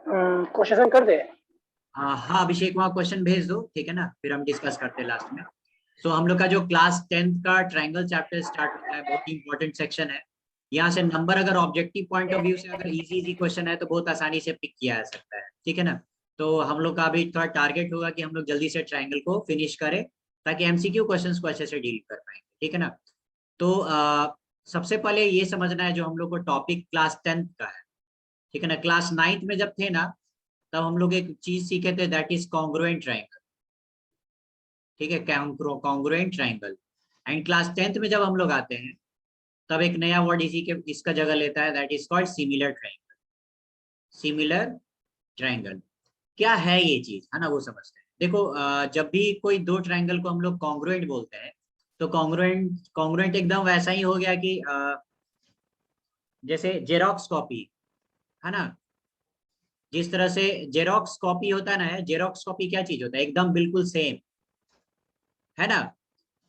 Question कर दे। हाँ अभिषेक, वहाँ क्वेश्चन भेज दो, ठीक है ना, फिर हम डिस्कस करते हैं लास्ट में। सो हम लोग का जो क्लास 10th का ट्रायंगल चैप्टर स्टार्ट होता है, बहुत ही इंपॉर्टेंट सेक्शन है। यहाँ से नंबर अगर ऑब्जेक्टिव पॉइंट ऑफ व्यू से अगर इजी क्वेश्चन है तो बहुत आसानी से पिक किया जा सकता है, ठीक है ना। तो हम लोग का अभी थोड़ा टारगेट होगा कि हम लोग जल्दी से ट्रायंगल को फिनिश करें ताकि एमसीक्यू क्वेश्चंस को अच्छे से डील कर पाएंगे, ठीक है ना। तो सबसे पहले ये समझना है जो हम लोग को टॉपिक क्लास 10th का है, ठीक है ना। क्लास 9th में जब थे ना, तब हम लोग एक चीज सीखे थे, दैट इज कॉन्ग्रुएंट ट्रायंगल, ठीक है, congruent triangle. And class 10th में जब हम लोग आते हैं तब एक नया वर्ड इसी के इसका जगह लेता है, that is called similar triangle. Similar triangle क्या है ये चीज, है ना, वो समझते हैं। देखो जब भी कोई दो ट्रायंगल को हम लोग कॉन्ग्रुएंट बोलते हैं, तो कॉन्ग्रुएंट कॉन्ग्रुएंट एकदम वैसा ही हो गया कि जैसे जेरोक्स कॉपी, है ना। जिस तरह से जेरोक्स कॉपी होता है ना, जेरोक्स कॉपी क्या चीज होता है, एकदम बिल्कुल सेम, है ना।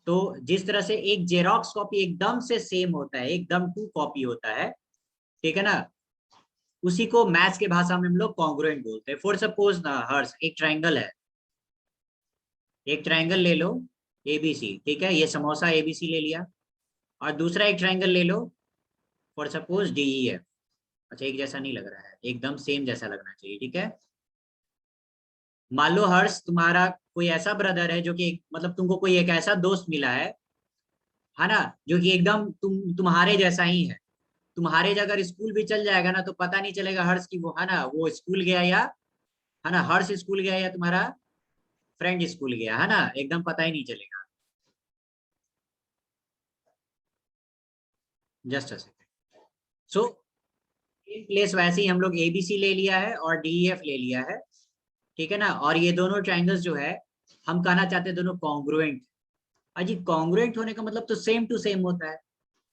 तो जिस तरह से एक जेरोक्स कॉपी एकदम से सेम होता है, एकदम टू कॉपी होता है, ठीक है ना, उसी को मैथ्स के भाषा में हम लोग कॉन्ग्रुएंट बोलते हैं। फॉर सपोज ना हर्ष, एक ट्रायंगल है, एक ट्रायंगल ले लो एबीसी, ठीक है, ये समोसा एबीसी ले लिया। और दूसरा एक ट्रायंगल ले लो, फॉर सपोज डीईएफ। अच्छा, एक जैसा नहीं लग रहा है, एकदम सेम जैसा लगना चाहिए, ठीक है। मान लो हर्ष, तुम्हारा कोई ऐसा ब्रदर है जो कि मतलब तुमको कोई एक ऐसा दोस्त मिला है ना, जो कि एकदम तुम्हारे जैसा ही है। तुम्हारे अगर स्कूल भी चल जाएगा ना तो पता नहीं चलेगा हर्ष की वो, है ना, वो स्कूल गया या, है ना, हर्ष स्कूल गया या तुम्हारा फ्रेंड स्कूल गया, है ना, एकदम पता ही नहीं चलेगा। Just a second. So place वैसे ही हम लोग एबीसी ले लिया है और डीईएफ ले लिया है, ठीक है ना। और ये दोनों ट्राइंगल्स जो है, हम कहना चाहते हैं दोनों कॉन्ग्रुएंट। अजी, कॉन्ग्रुएंट होने का मतलब तो सेम टू सेम होता है।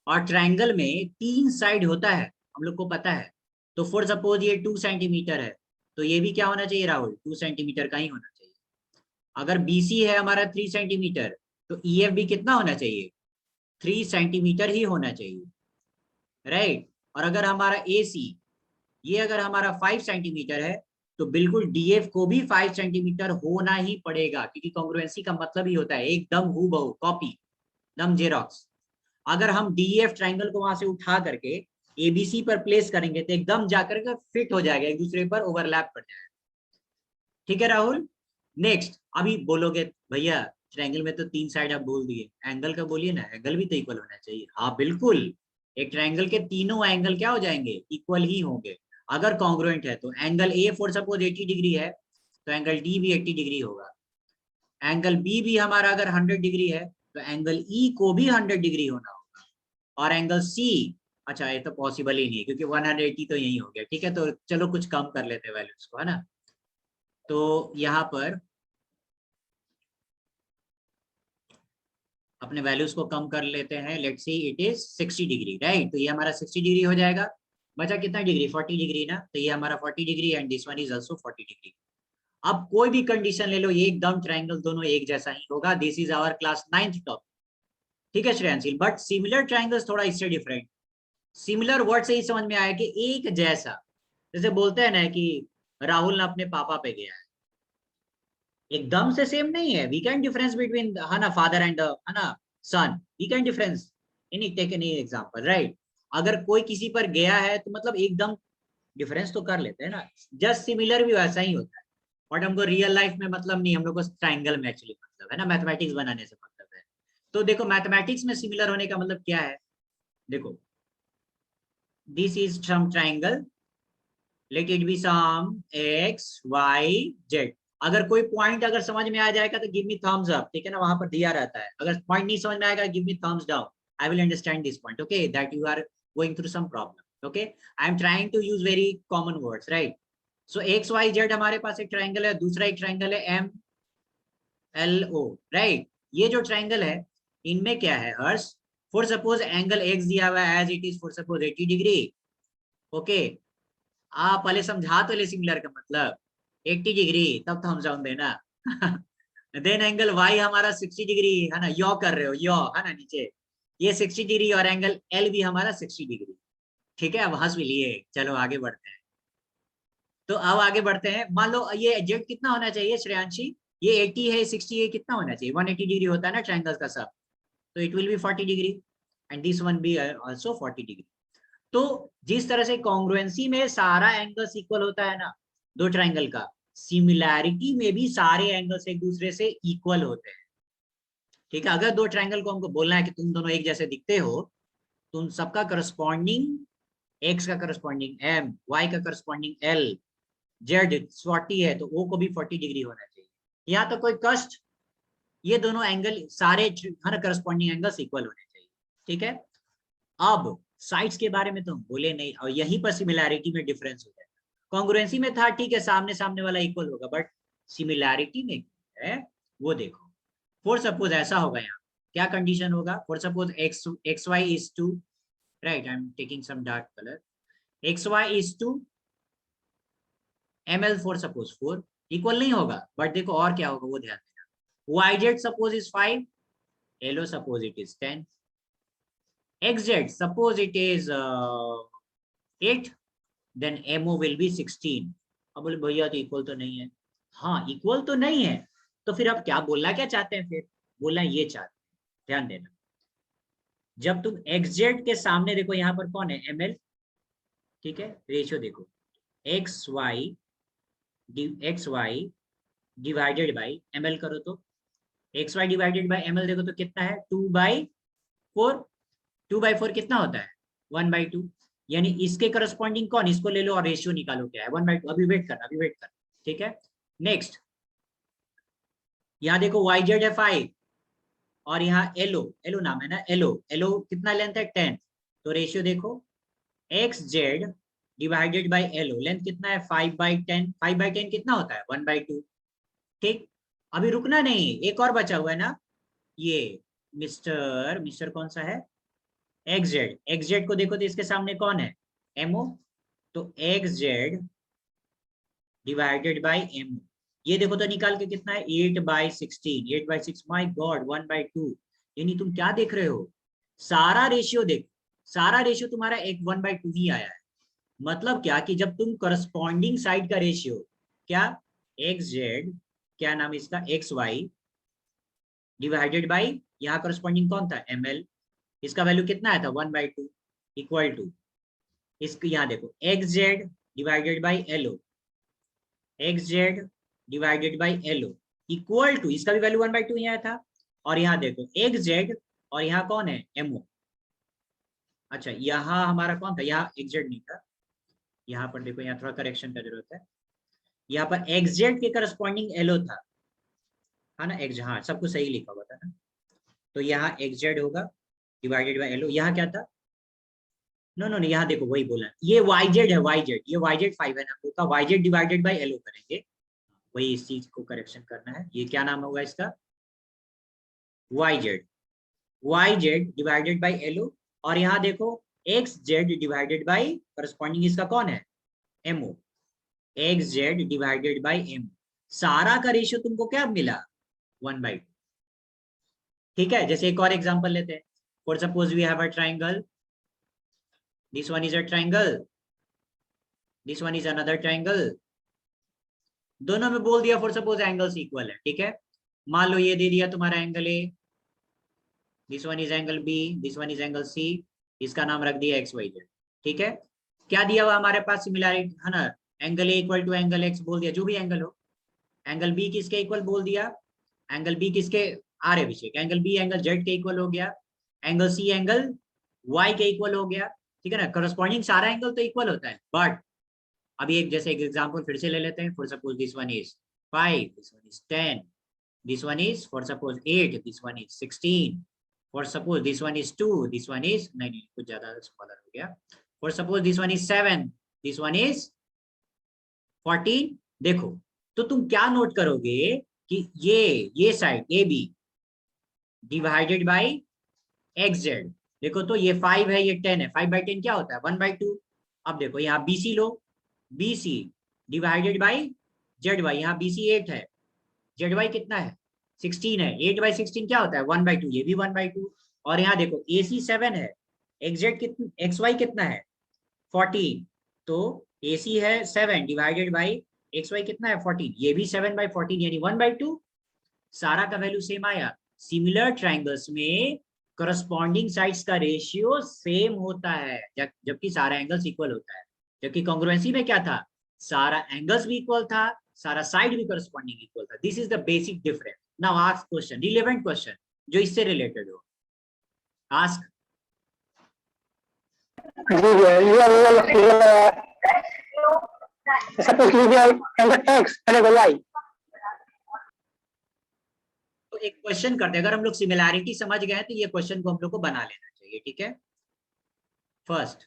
और ट्रायंगल में तीन साइड होता है, हम लोग को पता है। तो फॉर सपोज ये 2 सेंटीमीटर है, तो ये भी क्या होना चाहिए राहुल, 2 सेंटीमीटर का ही होना चाहिए। अगर बीसी है हमारा 3 सेंटीमीटर, तो ईएफ भी कितना होना चाहिए, 3 सेंटीमीटर ही होना चाहिए, राइट। और अगर हमारा ए सी, ये अगर हमारा 5 सेंटीमीटर है, तो बिल्कुल डीएफ को भी 5 सेंटीमीटर होना ही पड़ेगा, क्योंकि कॉन्ग्रुएंसी का मतलब ही होता है एकदम हूबहू कॉपी, एकदम जेरोक्स। अगर हम डीएफ ट्राइंगल को वहां से उठा करके एबीसी पर प्लेस करेंगे तो एकदम जाकर के फिट हो जाएगा, एक दूसरे पर ओवरलैप कर जाएगा, ठीक है राहुल। नेक्स्ट, अभी बोलोगे भैया ट्रायंगल में तो तीन साइड आप बोल दिए, एंगल का बोलिए ना, एंगल भी तो इक्वल होना चाहिए। हाँ बिल्कुल, एक ट्रायंगल के तीनों एंगल क्या हो जाएंगे, इक्वल ही होंगे। अगर कॉन्ग्रुएंट है तो angle A for suppose 80 degree है, तो एंगल डी भी 80 डिग्री होगा। एंगल बी भी हमारा अगर 100 डिग्री है, तो एंगल ई को भी 100 डिग्री होना होगा। और एंगल सी, अच्छा ये तो पॉसिबल ही नहीं है क्योंकि 180 तो यही हो गया, ठीक है। तो चलो कुछ कम कर लेते हैं वैल्यूज को, है ना। तो यहाँ पर अपने वैल्यूज को कम कर लेते हैं, let's see it is 60 degree, right. तो ये हमारा 60 डिग्री हो जाएगा। बचा कितना डिग्री, 40 डिग्री ना, तो ये हमारा 40 degree and this one is also 40 degree. अब कोई भी कंडीशन ले लो, ये एकदम ट्रायंगल दोनों एक जैसा ही होगा। This is our class 9th topic, ठीक है श्रेयांशी। बट सिमिलर ट्रायंगल्स थोड़ा इससे डिफरेंट। सिमिलर वर्ड से ही समझ में आया कि एक जैसा, जैसे बोलते हैं ना कि राहुल ने अपने पापा पे गया है, एकदम से सेम नहीं है। वी कैन डिफरेंस बिटवीन, है ना, फादर एंड, है ना, son. We can difference any, take any example, right. अगर कोई किसी पर गया है तो मतलब एकदम डिफरेंस तो कर लेते हैं ना। जस्ट सिमिलर भी वैसा ही होता है, बट हमको रियल लाइफ में मतलब नहीं, हम लोग को ट्राइंगल में एक्चुअली मतलब है ना, मैथमेटिक्स बनाने से मतलब है। तो देखो मैथमेटिक्स में सिमिलर होने का मतलब क्या है, देखो this is some triangle, let it be some X Y Z. अगर कोई पॉइंट अगर समझ में आ जाएगा तो गिव मी थम्स अप, ठीक है ना, वहां पर दिया रहता है। अगर पॉइंट नहीं समझ में आएगा give me thumbs down, I will understand this point, okay, that you are going through some problem, okay. I am trying to use very common words, right. So X Y Z हमारे पास एक triangle है, दूसरा एक triangle है M L O, right. ये जो triangle है इनमें क्या है Harsh, for suppose angle X दिया हुआ है as it is, for suppose 80 degree, okay. आप पहले समझा तो ले सिमिलर का मतलब 80 डिग्री, तब तो हम जान देना। देन एंगल वाई हमारा 60 डिग्री, है ना, यो कर रहे हो यो, है ना, नीचे ये 60 डिग्री, और एंगल एल भी हमारा 60 डिग्री, ठीक है। अब हंस भी लिए, चलो आगे बढ़ते हैं। तो अब आगे बढ़ते हैं। मान लो ये जेड कितना होना चाहिए श्रेयांशी, ये 80 है, 60 है, कितना होना चाहिए? 180 डिग्री होता है ना ट्रायंगल का सब, तो it will be 40 degree and this one be also 40 degree. तो जिस तरह से कॉन्ग्रुएंसी में सारा एंगल्स इक्वल होता है ना दो ट्रायंगल का, सिमिलैरिटी में भी सारे एंगल्स एक दूसरे से इक्वल होते हैं। ठीक है, अगर दो ट्रायंगल को हमको बोलना है कि तुम दोनों एक जैसे दिखते हो, तो उन सबका करस्पॉन्डिंग, एक्स का करस्पॉन्डिंग एम, वाई का करस्पॉन्डिंग एल, जेड 40 है तो ओ को भी 40 डिग्री होना चाहिए। यहाँ तो कोई कष्ट, ये दोनों एंगल सारे हर करस्पॉन्डिंग एंगल्स इक्वल होने चाहिए। ठीक है, अब साइड्स के बारे में तो हम बोले नहीं, और यहीं पर सिमिलैरिटी में डिफरेंस हो जाएगा। कॉन्ग्रुएंसी में था ठीक है, सामने सामने वाला इक्वल होगा, बट सिमिलैरिटी में है वो देखो। फॉर सपोज ऐसा होगा, यहाँ क्या कंडीशन होगा? For suppose X Y is two, right, I am taking some dark colour, X Y is two ml for suppose 4, equal नहीं होगा, बट देखो और क्या होगा वो ध्यान देना। yz suppose is 5, lo suppose it is 10, xz suppose it is 8, then mo will be 16। अब बोले भैया तो इक्वल तो नहीं है। हाँ इक्वल तो नहीं है, तो फिर अब क्या बोलना क्या चाहते हैं? फिर बोलना ये चाहते हैं, ध्यान देना, जब तुम xz के सामने देखो यहाँ पर कौन है? ml, ठीक है, रेशियो देखो X Y divided by ml करो तो X Y divided by ml देखो तो कितना है? 2/4। 2/4 कितना होता है? 1/2। यानी इसके करस्पॉन्डिंग कौन? इसको ले लो और रेशियो निकालो क्या है? 1/2। अभी वेट करना, अभी वेट करना, ठीक है। नेक्स्ट यहाँ देखो yz है 5 और यहाँ एलो नाम है ना, एलो कितना लेंथ है? 10। तो रेशियो देखो xz divided by L O, length कितना है? 5/10। 5/10 कितना होता है? 1/2। ठीक, अभी रुकना नहीं, एक और बचा हुआ है ना, ये मिस्टर कौन सा है? xz को देखो तो इसके सामने कौन है? mo, तो xz डिवाइडेड बाई mo, ये देखो तो निकाल के कितना है? 8/16। 8/6, माय गॉड, 1/2। यानी तुम क्या देख रहे हो? सारा रेशियो देखो, सारा रेशियो तुम्हारा एक 1/2 ही आया है। मतलब क्या कि जब तुम करस्पॉन्डिंग साइड का रेशियो, क्या xz, क्या नाम इसका, xy डिवाइडेड बाई यहाँ करस्पॉन्डिंग कौन था? ml, इसका वैल्यू कितना आया था? 1/2 इक्वल टू इसको यहाँ देखो xz divided by lo, xz divided by lo equal to, इसका भी वैल्यू 1/2 ही आया था। और यहाँ देखो xz और यहाँ कौन है? mo। अच्छा यहाँ हमारा कौन था? यहाँ xz नहीं था, यहाँ पर देखो, यहाँ थोड़ा करेक्शन का जरूरत है। यहाँ पर xz के करस्पॉन्डिंग lo था, है ना, x, हाँ सब कुछ सही लिखा हुआ था ना। तो यहाँ xz होगा डिवाइडेड बाई lo, यहाँ क्या था? नो, यहाँ देखो वही बोला, ये yz है, ये yz 5 है ना, तो yz डिवाइडेड बाई lo करेंगे, वही इस चीज को करेक्शन करना है। ये क्या नाम होगा इसका? yz डिवाइडेड बाई lo, और यहाँ देखो xz डिवाइडेड बाई करस्पॉन्डिंग इसका कौन है? mo, xz divided by mo, सारा का रेशियो तुमको क्या मिला? 1/2। ठीक है, जैसे एक और एग्जांपल लेते हैं। For suppose we have a triangle, this one is a triangle, this one is another triangle, दोनों में बोल दिया फॉर सपोज एंगल्स इक्वल है। ठीक है, मान लो ये दे दिया तुम्हारा angle A, this one is angle B, this one is angle C, इसका नाम रख दिया एक्स वाई जेड। ठीक है, क्या दिया हुआ हमारे पास? सिमिलैरिटी है ना, angle A equal to angle X बोल दिया, जो भी एंगल हो। एंगल बी किसके इक्वल बोल दिया? एंगल बी किसके? आर Abhishek, angle B angle Z के इक्वल हो गया, एंगल सी एंगल वाई के इक्वल हो गया। ठीक है ना, करस्पॉन्डिंग सारा एंगल तो इक्वल होता है, बट अभी एक जैसे एक एग्जांपल फिर से ले लेते हैं। For suppose this one is 5, this one is 10, this one is for suppose 8, this one is 16, for suppose this one is 2, this one is नहीं कुछ ज्यादा स्मॉलर हो गया, for suppose this one is 7, this one is 14। देखो तो तुम क्या note करोगे कि ये side A B divided by xz, देखो तो ये 5 है, ये 10 है, 5/10 क्या होता है? 1/2। अब देखो यहाँ BC low, BC divided by ZY, यहाँ BC 8 है, ZY कितना है? 16 है, 8/16 क्या होता है? 1/2, ये भी 1/2। और यहाँ देखो AC 7 है, XZ कितना, XY कितना है? 14, तो AC है 7 डिवाइडेड बाई XY कितना है 14, ये भी 7/14 यानी 1/2। सारा का वैल्यू सेम आया। सिमिलर ट्राइंगल्स में करस्पॉन्डिंग साइड्स का रेशियो सेम होता है, जबकि सारा एंगल्स इक्वल होता है। जबकि कॉन्ग्रुएंसी में क्या था, सारा एंगल्स भी इक्वल था, सारा साइड भी करस्पॉन्डिंग इक्वल था। This is the basic difference. Now ask question, relevant question जो इससे रिलेटेड हो, आस्क। सपोज लीजिए एंगल x और एंगल y। तो एक क्वेश्चन करते हैं, अगर हम लोग सिमिलैरिटी समझ गए तो ये क्वेश्चन को हम लोग को बना लेना चाहिए, ठीक है। फर्स्ट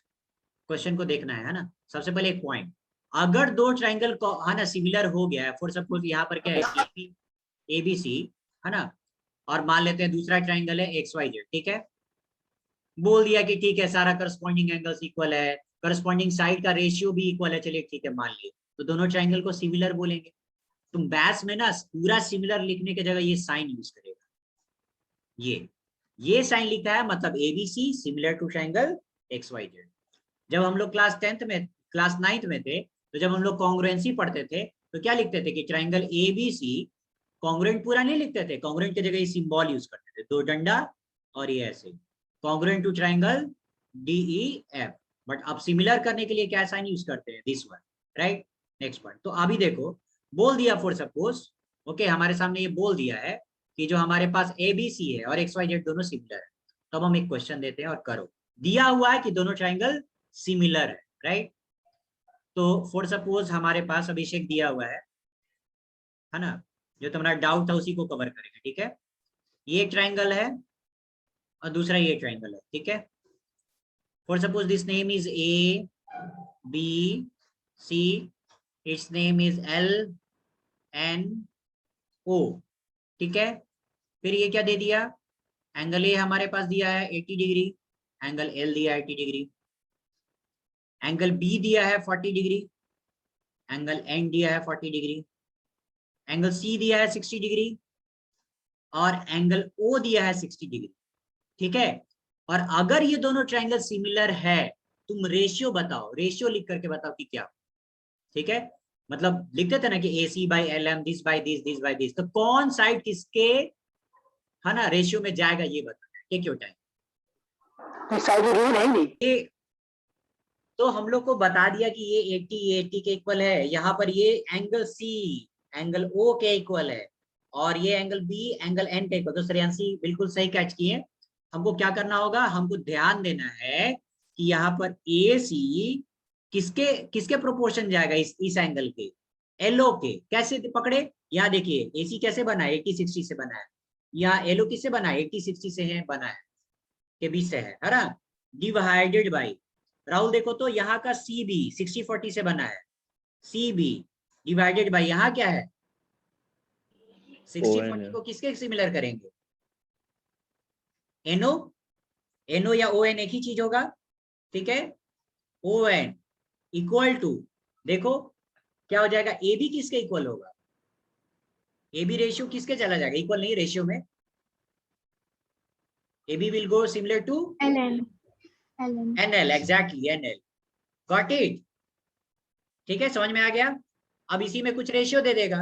क्वेश्चन को देखना है ना। सबसे पहले एक पॉइंट, अगर दो ट्राइंगल को है ना सिमिलर हो गया है, फॉर सपोज यहाँ पर क्या है ABC है ना, और मान लेते हैं दूसरा ट्राइंगल है XYZ, ठीक है। बोल दिया कि ठीक है सारा करस्पॉन्डिंग एंगल्स इक्वल है, करस्पॉन्डिंग साइड का रेशियो भी इक्वल है, चलिए ठीक है मान लिए, तो दोनों ट्राइंगल को सिमिलर बोलेंगे। तुम मैथ्स में ना पूरा सिमिलर लिखने की जगह ये साइन यूज करेगा, ये साइन लिखा है मतलब ABC similar to triangle XYZ। जब हम लोग क्लास 9th में थे, तो जब हम लोग कॉन्ग्रुएंसी पढ़ते थे तो क्या लिखते थे कि ट्राइंगल ABC कॉन्ग्रुएंट पूरा नहीं लिखते थे, कॉन्ग्रुएंट की जगह ये सिंबल यूज करते थे, दो डंडा और ये ऐसे congruent to triangle DEF। But अब सिमिलर करने के लिए क्या साइन यूज करते हैं, this one, right. Next point, तो अभी देखो बोल दिया फॉर सपोज, ओके हमारे सामने ये बोल दिया है कि जो हमारे पास ABC है और XYZ दोनों सिमिलर है। तो अब हम एक क्वेश्चन देते हैं और करो। दिया हुआ है कि दोनों ट्राइंगल सिमिलर है, राइट। तो फॉर सपोज हमारे पास अभिषेक दिया हुआ है ना, जो तुम्हारा डाउट था उसी को कवर करेंगे, ठीक है। ये ट्राइंगल है और दूसरा ये ट्राइंगल है, ठीक है। For suppose this name is ABC, it's name is LNO, ठीक है। फिर ये क्या दे दिया, एंगल ए हमारे पास दिया है 80 डिग्री, एंगल L दिया है 80 डिग्री, एंगल बी दिया है 40 डिग्री, एंगल एन दिया है 40 डिग्री, एंगल सी दिया है 60 डिग्री और एंगल ओ दिया है 60 डिग्री, ठीक है। और अगर ये दोनों ट्राइंगल सिमिलर है, तुम रेशियो बताओ, रेशियो लिख करके बताओ कि क्या, ठीक है। मतलब लिखते थे ना कि AC/LM, this by this, this by this, तो कौन साइड किसके है ना रेशियो में जाएगा ये बताना, ये क्यों टाइम ये। तो हम लोग को बता दिया कि ये 80 के इक्वल है, यहाँ पर ये एंगल C एंगल O के इक्वल है और ये एंगल B एंगल N के इक्वल। तो श्रेयांशी बिल्कुल सही कैच किए। हमको क्या करना होगा, हमको ध्यान देना है कि यहाँ पर AC किसके किसके प्रोपोर्शन जाएगा, इस एंगल के LO के। कैसे पकड़े, यहाँ देखिए AC कैसे बना है 80-60 से बना है, यहाँ LO किससे बना है 80-60 से है बना है, के बीच से है ना, डिवाइडेड बाई। राहुल देखो तो यहाँ का CB 60-40 से बना है, CB डिवाइडेड बाई यहाँ क्या है 60-40 को किसके सिमिलर करेंगे, NO या ON एक ही चीज होगा, ठीक है। ON इक्वल टू, देखो क्या हो जाएगा, AB किसके इक्वल होगा, AB रेशियो किसके चला जाएगा, इक्वल नहीं रेशियो में, AB will go similar to NL, exactly NL, got it, ठीक है समझ में आ गया। अब इसी में कुछ रेशियो दे देगा,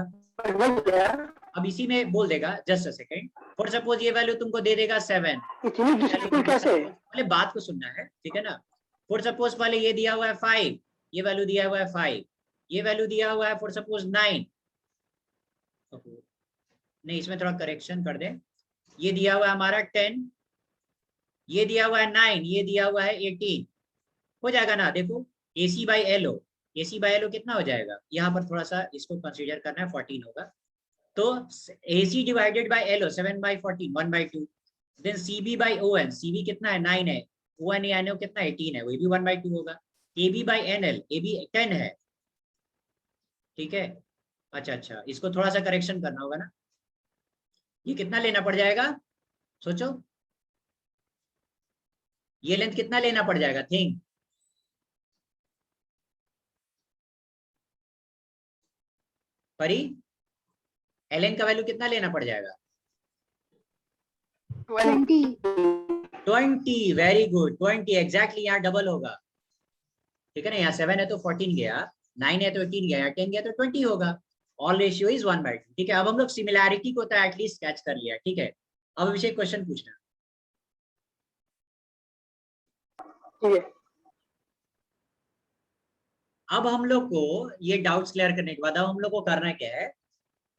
अब इसी में बोल देगा, just a second, for suppose ये वैल्यू तुमको दे देगा 7, पहले बात को सुनना है, ठीक है ना। फॉर सपोज पहले ये दिया हुआ है 5, ये वैल्यू दिया हुआ है 5, ये वैल्यू दिया हुआ है फॉर सपोज 9, नहीं इसमें थोड़ा करेक्शन कर दे, ये दिया हुआ है हमारा 10, ये दिया हुआ है 9, ये दिया हुआ है 18, हो जाएगा ना। देखो AC/LO, AC/LO कितना हो जाएगा, यहाँ पर थोड़ा सा इसको कंसीडर करना है 14 होगा, तो AC divided by LO 7/14 1/2, then CB/ON, CB कितना है 9 है, ON या NO कितना 18 है, वो भी 1/2 होगा, AB/NL, AB 10 है, ठीक है। अच्छा इसको थोड़ा सा करेक्शन करना होगा ना, ये कितना लेना पड़ जाएगा सोचो, ये लेंथ कितना लेना पड़ जाएगा, थिंक परी, LN का वैल्यू कितना लेना पड़ जाएगा 20, वेरी गुड 20 एग्जैक्टली, यहाँ डबल होगा, ठीक है ना, यहाँ 7 है तो 14 गया, 9 है तो 18 गया, 10 गया तो 20 होगा। All ratio is 1/2। ठीक है, अब हम लोग सिमिलैरिटी को तो एटलीस्ट कैच कर लिया। ठीक है, अब अभिषेक क्वेश्चन पूछना। ठीक है। अब हम लोग को ये डाउट्स क्लियर करने के बाद अब हम लोग को करना क्या है,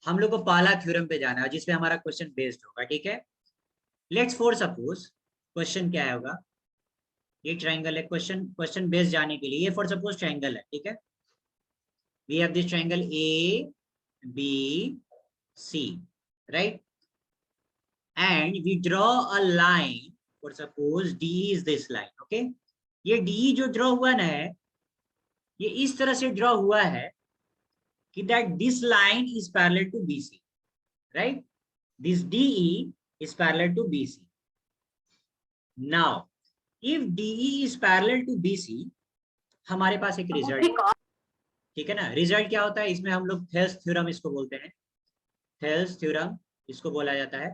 हम लोग को पाला थ्योरम पे जाना है जिसपे हमारा क्वेश्चन बेस्ड होगा। ठीक है, लेट्स फॉर सपोज क्वेश्चन क्या होगा, ये ट्रायंगल है, क्वेश्चन बेस्ड जाने के लिए ये फॉर सपोज ट्रायंगल है। ठीक है, we have this triangle A B C, right, and we draw a line, for suppose D is this line. okay, ये D जो ड्रॉ हुआ ना है, ये इस तरह से ड्रॉ हुआ है कि that this line is parallel to BC, right, this DE is parallel to BC. now if DE is parallel to BC, हमारे पास एक रिजल्ट, ठीक है ना। रिजल्ट क्या होता है, इसमें हम लोग थेल्स थ्योरम इसको बोलते हैं, थेल्स थ्योरम इसको बोला जाता है।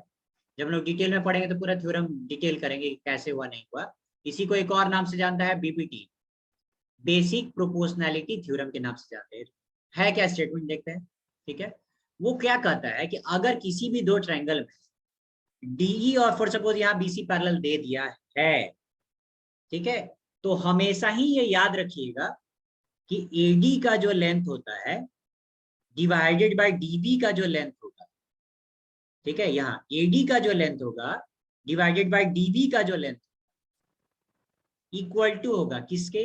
जब हम लोग डिटेल में पढ़ेंगे तो पूरा थ्योरम डिटेल करेंगे कैसे हुआ नहीं हुआ। इसी को एक और नाम से जानता है बीपीटी, बेसिक प्रोपोर्शनैलिटी थ्योरम के नाम से जानते हैं। है क्या स्टेटमेंट देखते हैं। ठीक है, वो क्या कहता है कि अगर किसी भी दो ट्रायंगल में डीई और फॉर सपोज यहाँ बीसी पैरेलल दे दिया है, ठीक है, तो हमेशा ही ये याद रखिएगा कि एडी का जो लेंथ होता है डिवाइडेड बाय डीबी का जो लेंथ होगा, ठीक है, यहाँ एडी का जो लेंथ होगा डिवाइडेड बाय डीबी का जो लेंथ इक्वल टू होगा किसके,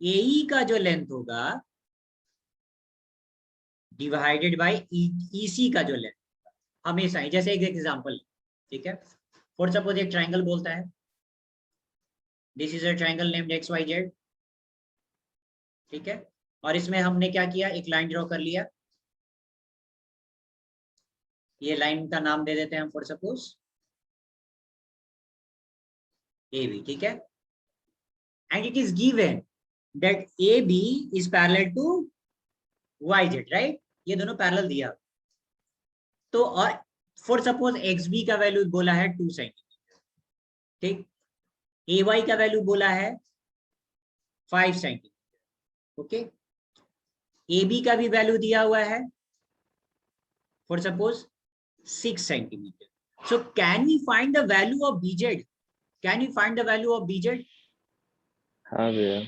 एई का जो लेंथ होगा डिवाइडेड बाय ईसी का जो लेंथ होगा, हमेशा ही। जैसे एक एग्जांपल, ठीक है, फॉर सपोज एक ट्रायंगल बोलता है this is a triangle named X Y Z, ठीक है, और इसमें हमने क्या किया, एक लाइन ड्रॉ कर लिया, ये लाइन का नाम दे देते हैं हम फॉर सपोज ए बी, ठीक है, and it is given that A B is parallel to Y Z, right, ये दोनों पैरेलल दिया। तो और फॉर सपोज एक्स बी का वैल्यू बोला है 2 सेंटीमीटर, ठीक, ए वाई का वैल्यू बोला है 5 सेंटीमीटर, ओके, ए बी का भी वैल्यू दिया हुआ है for suppose 6 centimetre. so can we find the value of bz, can we find the value of bz? हाँ भैया,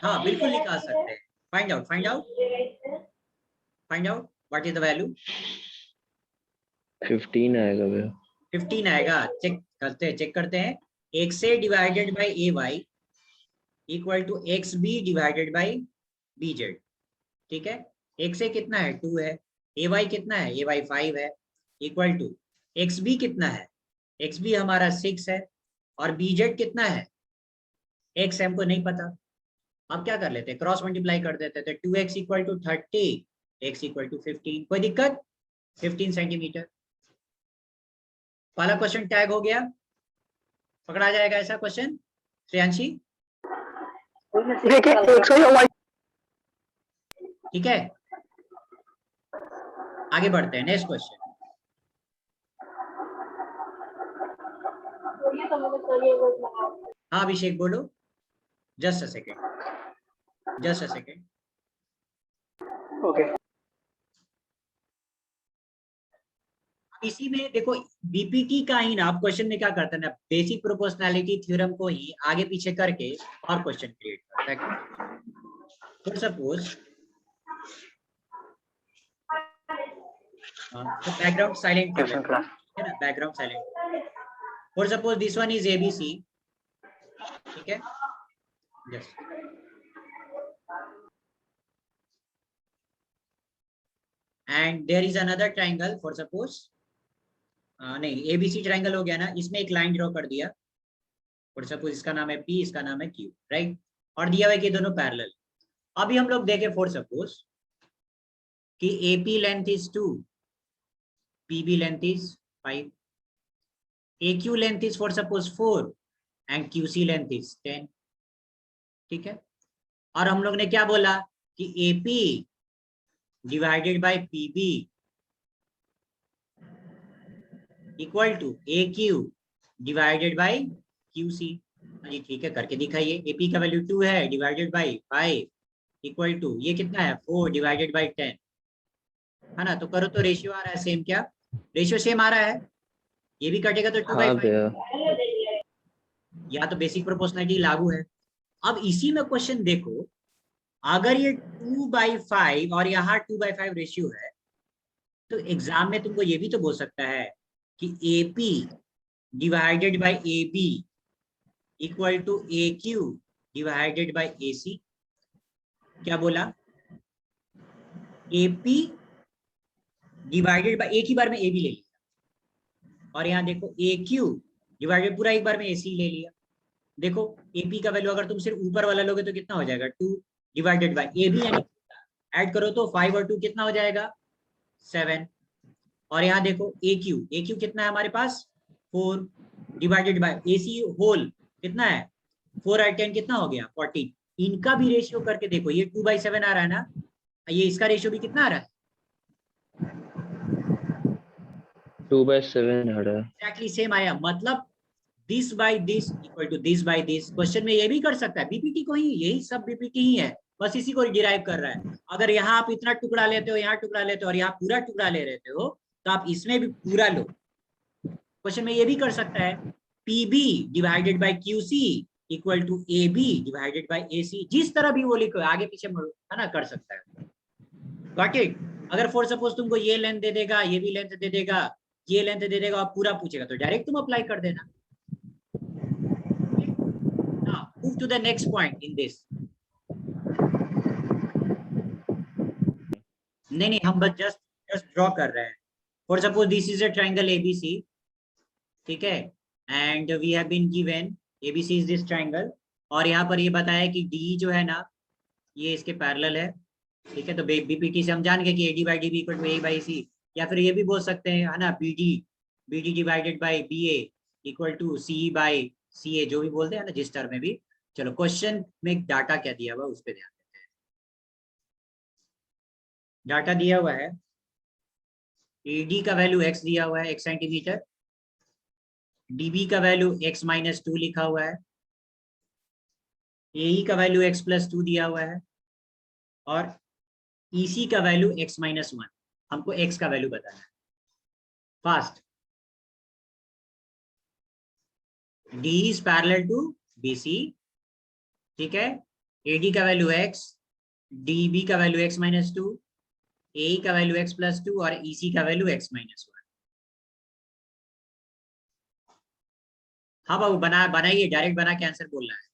हाँ बिल्कुल निकाल सकते हैं। find out what is the value, 15 आएगा भैया, 15 आएगा। चेक करते हैं, X A divided by A Y equal to X B divided by B Z, ठीक है, एक्स ए कितना है 2 है, ए वाई कितना है, ए वाई 5 है, इक्वल टू एक्स बी कितना है, एक्स बी हमारा 6 है, और बी जेड कितना है, एक्स हमको नहीं पता। अब क्या कर लेते हैं, क्रॉस मल्टीप्लाई कर देते हैं, तो 2x equal to 30, x equal to 15, कोई दिक्कत, 15 सेंटीमीटर। पहला क्वेश्चन टैग हो गया, पकड़ा जाएगा ऐसा क्वेश्चन श्रेयांशी, देखिए एक्स वाई और वाई, ठीक है। आगे बढ़ते हैं, नेक्स्ट क्वेश्चन। हाँ अभिषेक बोलो, जस्ट अ सेकेंड। ओके। इसी में देखो बीपीटी का ही ना, आप क्वेश्चन में क्या करते हैं ना, बेसिक प्रोपोर्शनैलिटी थ्योरम को ही आगे पीछे करके और क्वेश्चन क्रिएट करता है। फॉर सपोज तो बैकग्राउंड साइलेंट कर लेते हैं, है ना, background silent. For suppose this one is ABC, ठीक है, yes, and there is another triangle for suppose, नहीं एबीसी ट्रायंगल हो गया ना, इसमें एक लाइन ड्रॉ कर दिया, फॉर सपोज इसका नाम है पी, इसका नाम है क्यू, राइट, और दिया हुआ है कि दोनों पैरेलल। अभी हम लोग देखें फॉर सपोज कि AP length is 2, PB length is 5, AQ length is for suppose 4 and QC length is 10, ठीक है, और हम लोग ने क्या बोला कि AP divided by PB equal to AQ divided by QC, जी ठीक है, करके दिखाइए। एपी का वैल्यू 2 है डिवाइडेड बाई 5 इक्वल टू ये कितना है 4 डिवाइडेड बाई 10 है ना। तो करो तो रेशियो आ रहा है सेम, क्या रेशियो सेम आ रहा है? ये भी कटेगा तो 2/5 हाँ भैया। या तो बेसिक प्रोपोर्शनलिटी लागू है। अब इसी में क्वेश्चन देखो, अगर ये 2/5 और यहाँ 2/5 रेशियो है तो एग्जाम में तुमको ये भी तो बोल सकता है कि AP divided by A B equal to A Q divided by A C. क्या बोला? एपी डिवाइडेड बाई, एक ही बार में ए बी ले लिया और यहाँ देखो ए क्यू डिवाइडेड पूरा एक बार में ए सी ले लिया। देखो एपी का वैल्यू अगर तुम सिर्फ ऊपर वाला लोगे तो कितना हो जाएगा 2 डिवाइडेड बाई ए बी, यानी ऐड करो तो 5 और 2 कितना हो जाएगा 7। और यहाँ देखो ए क्यू कितना है हमारे पास 4 divided by A C whole कितना है 4 और 10 कितना हो गया 14। इनका भी रेशियो करके देखो, ये 2/7 आ रहा है ना, ये इसका रेशियो भी कितना आ रहा है 2/7 आ रहा है। एक्जेक्टली सेम आया। मतलब this by this equal to this by this. Question में ये भी कर सकता है, बीपीटी को ही, यही सब बीपीटी ही है, बस इसी को डिराइव कर रहा है। अगर यहाँ आप इतना टुकड़ा लेते हो, यहाँ टुकड़ा लेते हो और यहाँ पूरा टुकड़ा ले रहते हो तो आप इसमें भी पूरा लो। क्वेश्चन में ये भी कर सकता है PB divided by QC equal to A B divided by A C. जिस तरह भी वो लिखो, आगे पीछे है ना, कर सकता है। Got it? अगर फॉर सपोज तुमको ये लेंथ दे देगा, ये भी लेंथ दे देगा, ये लेंथ दे देगा और पूरा पूछेगा तो डायरेक्ट तुम अप्लाई कर देना। Now move to the next point in this. नहीं, हम बस जस्ट ड्रॉ कर रहे हैं। For suppose this is a triangle ABC, ठीक है, and we have been given ABC is this triangle, और यहाँ पर ये बताया कि डी जो है ना ये इसके पैरेलल है, ठीक है। तो बीपीटी से हम जान गए कि AD by D B equal to A by C, या फिर ये भी बोल सकते हैं है ना BD divided by B A equal to C by C A, जो भी बोलते हैं ना जिस टर्म में भी। चलो क्वेश्चन में डाटा क्या दिया हुआ उस पर ध्यान देते हैं। डाटा दिया हुआ है एडी का वैल्यू x दिया हुआ है 1 सेंटीमीटर, डीबी का वैल्यू x-2 लिखा हुआ है, एई का वैल्यू x+2 दिया हुआ है और ईसी का वैल्यू x-1। हमको x का वैल्यू बताना है fast. D is parallel to BC, ठीक है। AD का वैल्यू x, DB का वैल्यू x-2, AE का वैल्यू x+2 और EC का वैल्यू x-1। हाँ बाबू बनाइए, डायरेक्ट बना के आंसर बोलना है।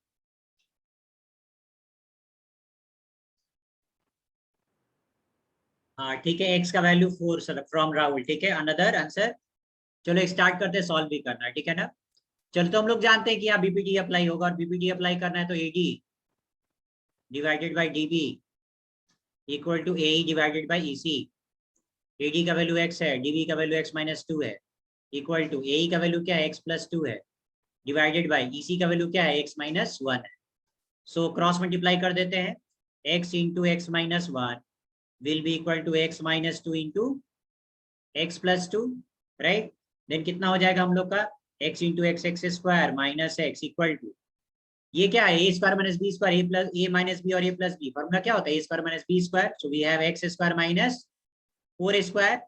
हाँ ठीक है, x का वैल्यू 4 फ्रॉम राहुल, ठीक है। अनदर आंसर, चलो स्टार्ट करते हैं, सॉल्व भी करना है, ठीक है ना। चलो तो हम लोग जानते हैं कि यहाँ बीपीटी अप्लाई होगा और बीपीटी अप्लाई करना है तो AD divided by DB equal to AE divided by EC. AD का वैल्यू x है, डीबी का वैल्यू x-2 है, इक्वल टू एई का वैल्यू क्या है x+2 है, डिवाइडेड बाई ईसी का वैल्यू क्या है x-1 है। सो क्रॉस मल्टीप्लाई कर देते हैं, x into x-1 will be equal to x-2 into x+2, right. Then कितना हो जाएगा हम लोग का x into x² minus x equal to, ये क्या है a² minus b square, a plus a minus B और a प्लस बी। फॉर्मूला क्या होता है a² minus b square, so we have x² minus 4²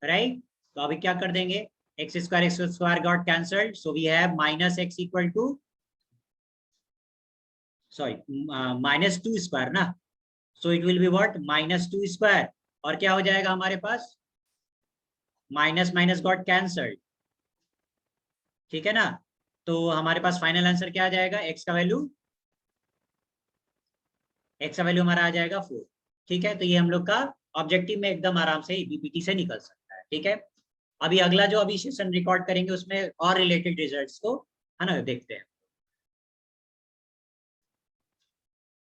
right. तो अभी क्या कर देंगे, x² got cancelled, so we have minus x equal to -2² ना, so it will be what -2²। और क्या हो जाएगा हमारे पास, माइनस माइनस गॉट कैंसल्ड, ठीक है ना। तो हमारे पास फाइनल आंसर क्या आ जाएगा, x का वैल्यू हमारा आ जाएगा 4, ठीक है। तो ये हम लोग का ऑब्जेक्टिव में एकदम आराम से बीपीटी से निकल सकता है, ठीक है। अभी अगला जो अभी सेशन रिकॉर्ड करेंगे उसमें और रिलेटेड रिजल्ट्स को है ना देखते हैं।